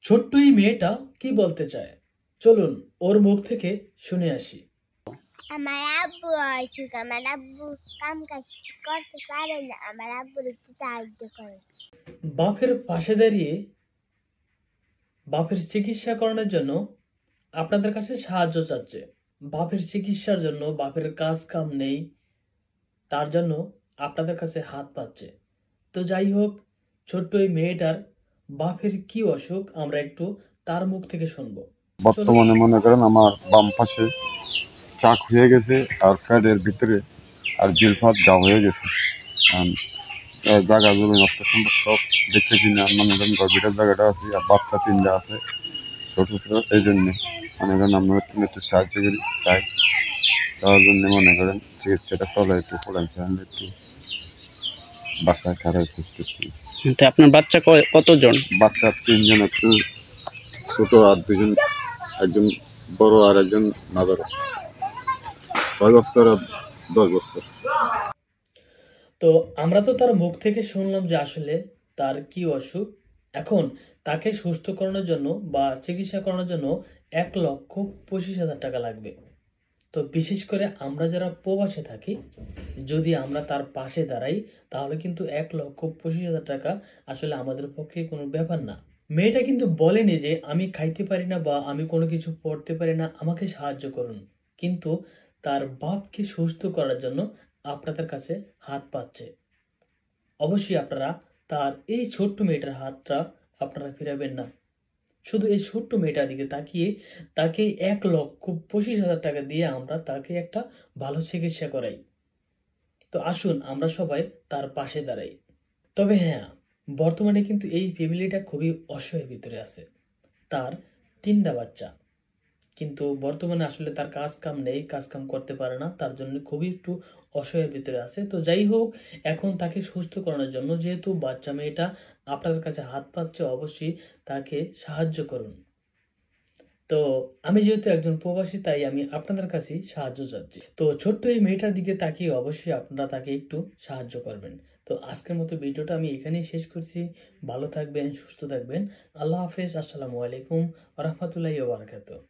ছোট্ট এই মেয়েটা কি বলতে চায়, চলুন ওর মুখ থেকে শুনে আসি। আমার আব্বু অসুখ, আমার আব্বু কাম কাজ করতে পারে না, আমার আব্বুর একটু সাহায্য করে। বাপের পাশে দাঁড়িয়ে বাপের চিকিৎসা করানোর জন্য আপনাদের কাছে সাহায্য চাচ্ছে। বাপের চিকিৎসার জন্য বাপের কাজ কাম নেই, তার জন্য আপনাদের কাছে হাত পাচ্ছে। তো যাই হোক, ছোট্ট এই মেয়েটার বাপের কি অসুখ আমরা একটু তার মুখ থেকে শুনবো। বর্তমানে মনে করেন আমার বাম পাশে চাক হয়ে গেছে আর ফ্যাটের ভিতরে আর জিলফাত যা হয়ে গেছে। জায়গা জমি অর্থ সম্পদ সব দেখতে কিনে মনে করেন গর্বিটার জায়গাটা আছে আর বাচ্চা তিনটা আছে ছোট ছোট। এই জন্যে মনে করেন আমরা একটু সাহায্য করি চাই, তার জন্য মনে করেন চিকিৎসাটা চলে একটু পড়াইছেন একটু বাসায় খারাপ করতেছি। আপনার বাচ্চা কতজন? বাচ্চা তিনজন, একটু ছোট আর দুজন, একজন বড় আর একজন নাজার, 6 বছর আর 10 বছর। তো আমরা তো তার মুখ থেকে শুনলাম যে আসলে তার কি অসুখ। এখন তাকে সুস্থ করানোর জন্য বা চিকিৎসা করানোর জন্য 1,25,000 টাকা লাগবে। তো বিশেষ করে আমরা যারা প্রবাসে থাকি, যদি আমরা তার পাশে দাঁড়াই তাহলে কিন্তু 1,25,000 টাকা আসলে আমাদের পক্ষে কোনো ব্যাপার না। মেয়েটা কিন্তু বলেনি যে আমি খাইতে পারি না বা আমি কোনো কিছু পড়তে পারি না, আমাকে সাহায্য করুন। কিন্তু তার বাপকে সুস্থ করার জন্য আপনাদের কাছে হাত পাচ্ছে। অবশ্যই আপনারা তার এই ছোট্ট মেয়েটার হাতটা আপনারা ফিরাবেন না। শুধু এই ছোট্ট মেয়েটার দিকে তাকিয়ে তাকে 1,25,000 টাকা দিয়ে আমরা তাকে একটা ভালো চিকিৎসা করাই। তো আসুন আমরা সবাই তার পাশে দাঁড়াই। তবে হ্যাঁ, বর্তমানে কিন্তু এই ফ্যামিলিটা খুবই অসহায়ের ভিতরে আছে। তার 3টা বাচ্চা, কিন্তু বর্তমানে আসলে তার কাজ কাম নেই, কাজ কাম করতে পারে না, তার জন্য খুবই একটু অসহায়ের ভিতরে আছে। তো যাই হোক, এখন তাকে সুস্থ করানোর জন্য যেহেতু বাচ্চা মেয়েটা আপনাদের কাছে হাত পাচ্ছে, অবশ্যই তাকে সাহায্য করুন। তো আমি যেহেতু একজন প্রবাসী, তাই আমি আপনাদের কাছেই সাহায্য চাচ্ছি। তো ছোট্ট এই মেয়েটার দিকে তাকিয়ে অবশ্যই আপনারা তাকে একটু সাহায্য করবেন। তো আজকের মতো ভিডিওটা আমি এখানেই শেষ করছি। ভালো থাকবেন, সুস্থ থাকবেন। আল্লাহ হাফেজ। আসসালামু আলাইকুম ওয়া রাহমাতুল্লাহি ওয়া বারাকাতুহু।